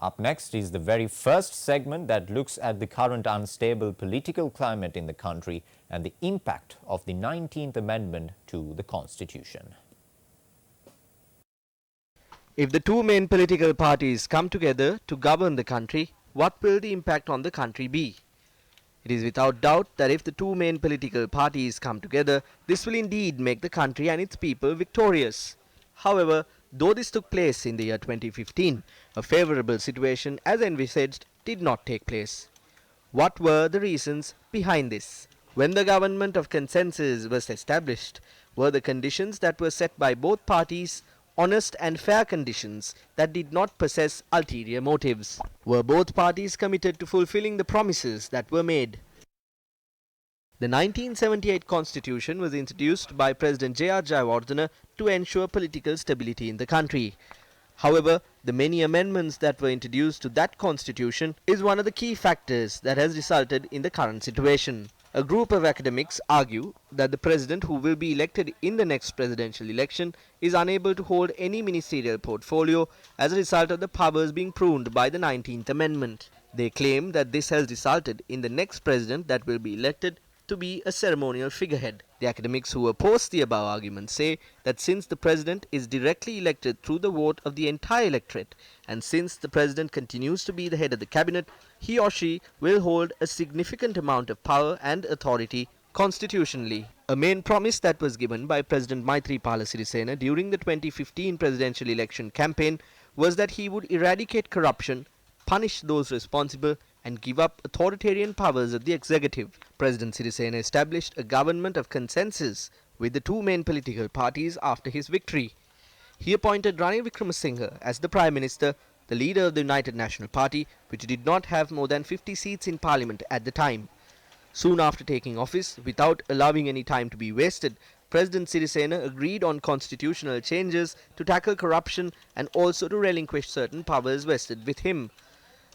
Up next is the very first segment that looks at the current unstable political climate in the country and the impact of the 19th Amendment to the Constitution. If the two main political parties come together to govern the country, what will the impact on the country be? It is without doubt that if the two main political parties come together, this will indeed make the country and its people victorious. However, though this took place in the year 2015, a favorable situation as envisaged did not take place. What were the reasons behind this? When the government of consensus was established, were the conditions that were set by both parties honest and fair conditions that did not possess ulterior motives? Were both parties committed to fulfilling the promises that were made? The 1978 Constitution was introduced by President J.R. Jayawardena to ensure political stability in the country. However, the many amendments that were introduced to that constitution is one of the key factors that has resulted in the current situation. A group of academics argue that the president who will be elected in the next presidential election is unable to hold any ministerial portfolio as a result of the powers being pruned by the 19th Amendment. They claim that this has resulted in the next president that will be elected to be a ceremonial figurehead. The academics who oppose the above argument say that since the president is directly elected through the vote of the entire electorate, and since the president continues to be the head of the cabinet, he or she will hold a significant amount of power and authority constitutionally. A main promise that was given by President Maithripala Sirisena during the 2015 presidential election campaign was that he would eradicate corruption, punish those responsible, and give up authoritarian powers of the executive. President Sirisena established a government of consensus with the two main political parties after his victory. He appointed Ranil Wickremesinghe as the Prime Minister, the leader of the United National Party, which did not have more than 50 seats in Parliament at the time. Soon after taking office, without allowing any time to be wasted, President Sirisena agreed on constitutional changes to tackle corruption and also to relinquish certain powers vested with him.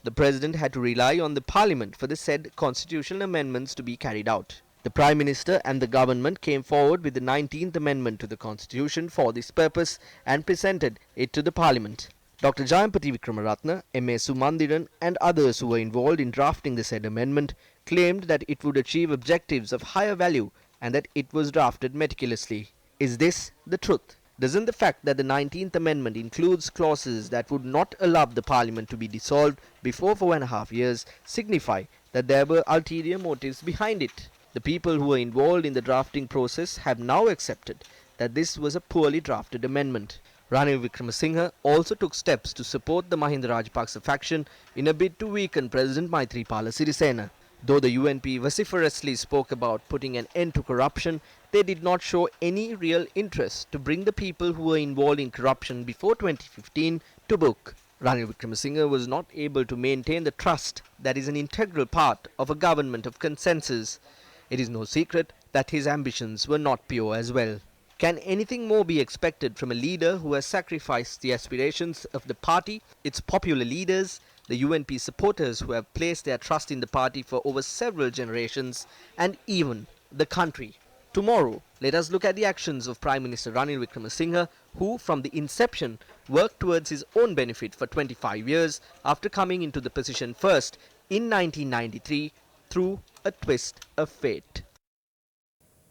The president had to rely on the parliament for the said constitutional amendments to be carried out. The Prime Minister and the government came forward with the 19th Amendment to the Constitution for this purpose and presented it to the Parliament. Dr. Jayampati Vikramaratne, M.A. Sumandiran and others who were involved in drafting the said amendment claimed that it would achieve objectives of higher value and that it was drafted meticulously. Is this the truth? Doesn't the fact that the 19th Amendment includes clauses that would not allow the Parliament to be dissolved before 4.5 years signify that there were ulterior motives behind it? The people who were involved in the drafting process have now accepted that this was a poorly drafted amendment. Ranil Wickremesinghe also took steps to support the Mahinda Rajapaksa faction in a bid to weaken President Maithripala Sirisena. Though the UNP vociferously spoke about putting an end to corruption, they did not show any real interest to bring the people who were involved in corruption before 2015 to book. Ranil Wickremesinghe was not able to maintain the trust that is an integral part of a government of consensus. It is no secret that his ambitions were not pure as well. Can anything more be expected from a leader who has sacrificed the aspirations of the party, its popular leaders, the UNP supporters who have placed their trust in the party for over several generations, and even the country? Tomorrow, let us look at the actions of Prime Minister Ranil Wickremesinghe, who from the inception worked towards his own benefit for 25 years after coming into the position first in 1993 through a twist of fate.